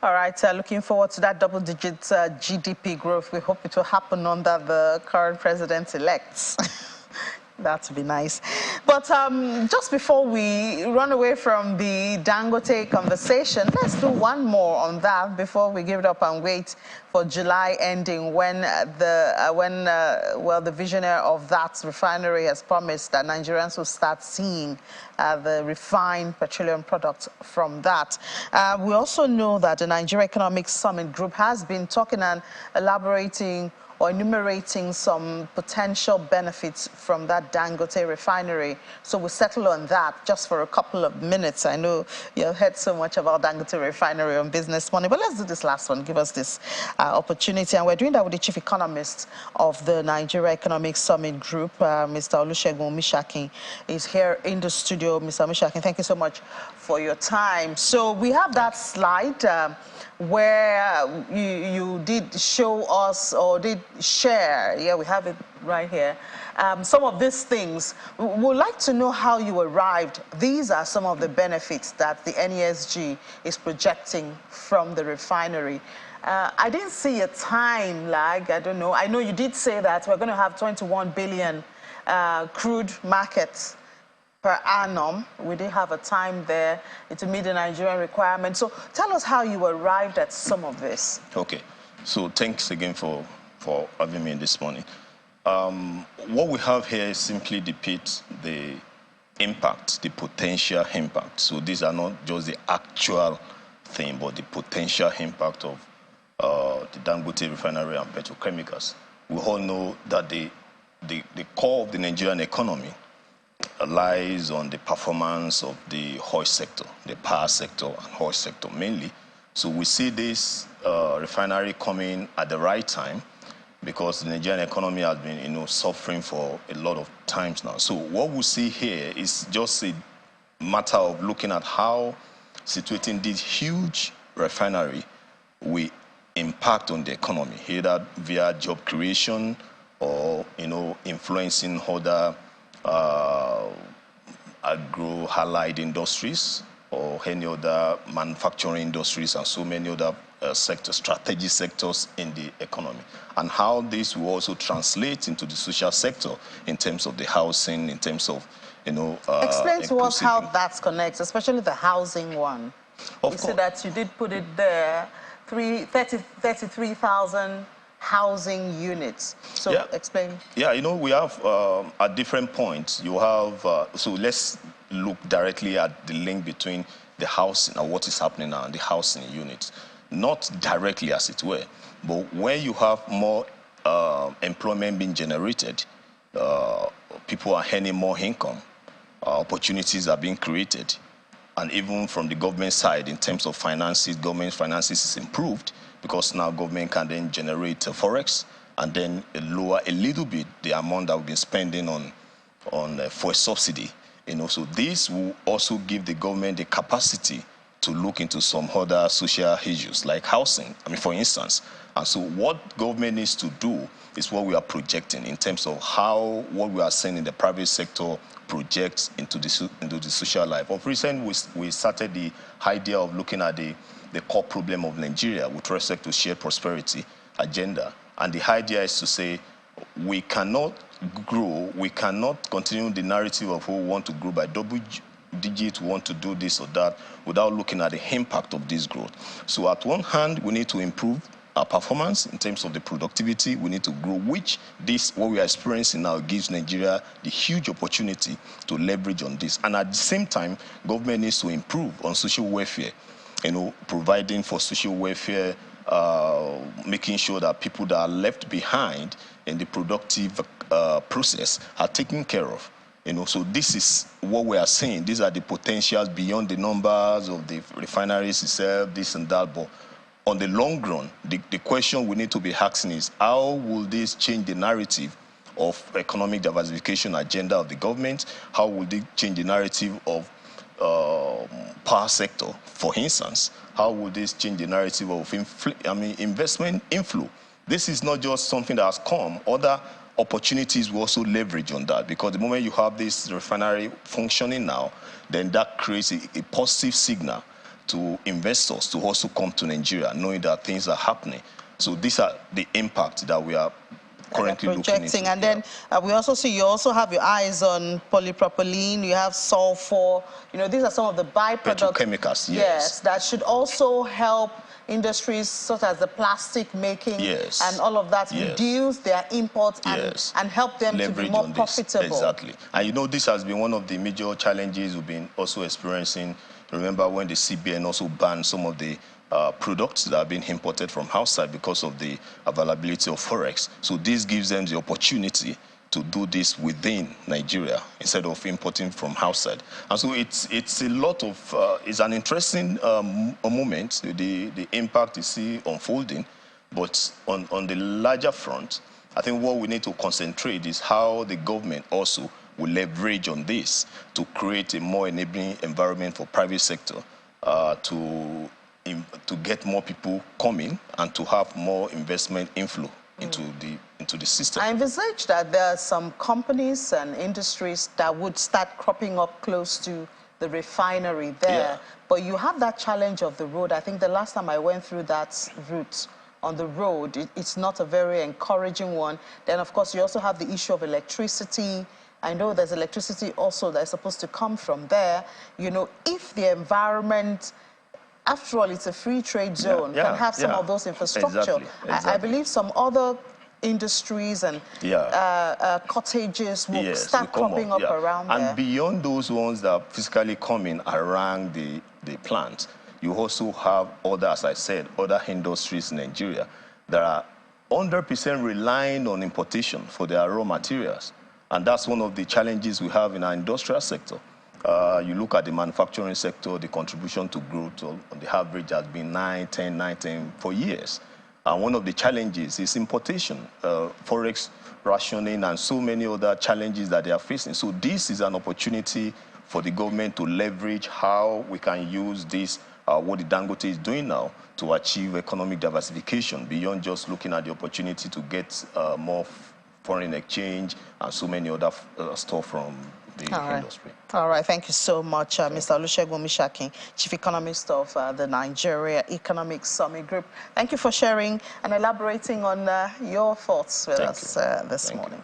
All right, looking forward to that double-digit GDP growth. We hope it will happen under the current president-elect. That would be nice. But just before we run away from the Dangote conversation, let's do one more on that before we give it up and wait for July ending when the visionary of that refinery has promised that Nigerians will start seeing the refined petroleum products from that. We also know that the Nigeria Economic Summit Group has been talking and elaborating or enumerating some potential benefits from that Dangote refinery. So we'll settle on that just for a couple of minutes. I know you've heard so much about Dangote refinery on Business Money, but let's do this last one. Give us this opportunity. And we're doing that with the chief economist of the Nigeria Economic Summit Group, Mr. Olusegun Mishakin, is here in the studio. Mr. Mishakin, thank you so much for your time. So we have that slide where you did show us or did share, yeah, we have it right here, some of these things. We'd like to know how you arrived. These are some of the benefits that the NESG is projecting from the refinery. I didn't see a time lag, I don't know. I know you did say that we're going to have 21 billion crude markets per annum. We did have a time there to meet the Nigerian requirement. So tell us how you arrived at some of this. Okay. So thanks again for having me this morning. What we have here simply depicts the impact, the potential impact. So these are not just the actual thing, but the potential impact of the Dangote refinery and petrochemicals. We all know that the core of the Nigerian economy lies on the performance of the oil sector, the power sector and oil sector mainly. So we see this refinery coming at the right time because the Nigerian economy has been, suffering for a lot of times now. So what we see here is just a matter of looking at how situating this huge refinery will impact on the economy, either via job creation or, influencing other agro-allied industries or any other manufacturing industries and so many other sectors, strategic sectors in the economy, and how this will also translate into the social sector in terms of the housing, in terms of, explain to us how that connects, especially the housing one. You said that you did put it there, 33,000 housing units. So yeah. Explain. Yeah, we have at different points, you have, so let's look directly at the link between the housing and what is happening now and the housing units. Not directly as it were, but when you have more employment being generated, people are earning more income, opportunities are being created, and even from the government side in terms of finances, government finances is improved, because now government can then generate forex and then lower a little bit the amount that we've been spending on for a subsidy. So this will also give the government the capacity to look into some other social issues like housing, for instance. And so what government needs to do is what we are projecting in terms of how what we are seeing in the private sector projects into the social life. Of recent, we started the idea of looking at the core problem of Nigeria with respect to shared prosperity agenda. And the idea is to say we cannot grow, we cannot continue the narrative of who want to grow by double digit, want to do this or that, without looking at the impact of this growth. So at one hand, we need to improve our performance in terms of the productivity. We need to grow, which what we are experiencing now gives Nigeria the huge opportunity to leverage on this. And at the same time, government needs to improve on social welfare, providing for social welfare, making sure that people that are left behind in the productive process are taken care of. So this is what we are seeing. These are the potentials beyond the numbers of the refineries itself, this and that. But on the long run, the question we need to be asking is, how will this change the narrative of economic diversification agenda of the government? How will it change the narrative of power sector, for instance? How will this change the narrative of investment inflow? This is not just something that has come. Other opportunities will also leverage on that, because the moment you have this refinery functioning now, then that creates a positive signal to investors to also come to Nigeria, knowing that things are happening. So these are the impact that we are currently looking into. And then we also see you also have your eyes on polypropylene, you have sulfur, you know, these are some of the byproducts. Petrochemicals, yes, that should also help industries such as the plastic making and all of that reduce their imports and help them to be more profitable. Exactly. And you know, this has been one of the major challenges we've been also experiencing. Remember when the CBN also banned some of the products that are being imported from outside because of the availability of forex. So this gives them the opportunity to do this within Nigeria instead of importing from outside. And so it's a lot of, it's an interesting moment, the impact you see unfolding. But on the larger front, I think what we need to concentrate is how the government also will leverage on this to create a more enabling environment for private sector to get more people coming and to have more investment inflow into the system. I envisage that there are some companies and industries that would start cropping up close to the refinery there. But you have that challenge of the road. I think the last time I went through that route on the road, it's not a very encouraging one. Then, of course, you also have the issue of electricity. I know there's electricity also that's supposed to come from there. You know, if the environment, after all, it's a free trade zone, can have some of those infrastructure. Exactly. I believe some other industries and cottages will start cropping up around there. And beyond those ones that are physically coming around the plant, you also have other, as I said, other industries in Nigeria that are 100% relying on importation for their raw materials. And that's one of the challenges we have in our industrial sector. You look at the manufacturing sector, the contribution to growth on the average has been 9, 10 for years. And one of the challenges is importation, forex rationing, and so many other challenges that they are facing. So this is an opportunity for the government to leverage how we can use this, what the Dangote is doing now, to achieve economic diversification beyond just looking at the opportunity to get more foreign exchange and so many other stuff from the industry. All right, thank you so much, Mr. Olusegun Mishakin, Chief Economist of the Nigeria Economic Summit Group. Thank you for sharing and elaborating on your thoughts with us this morning.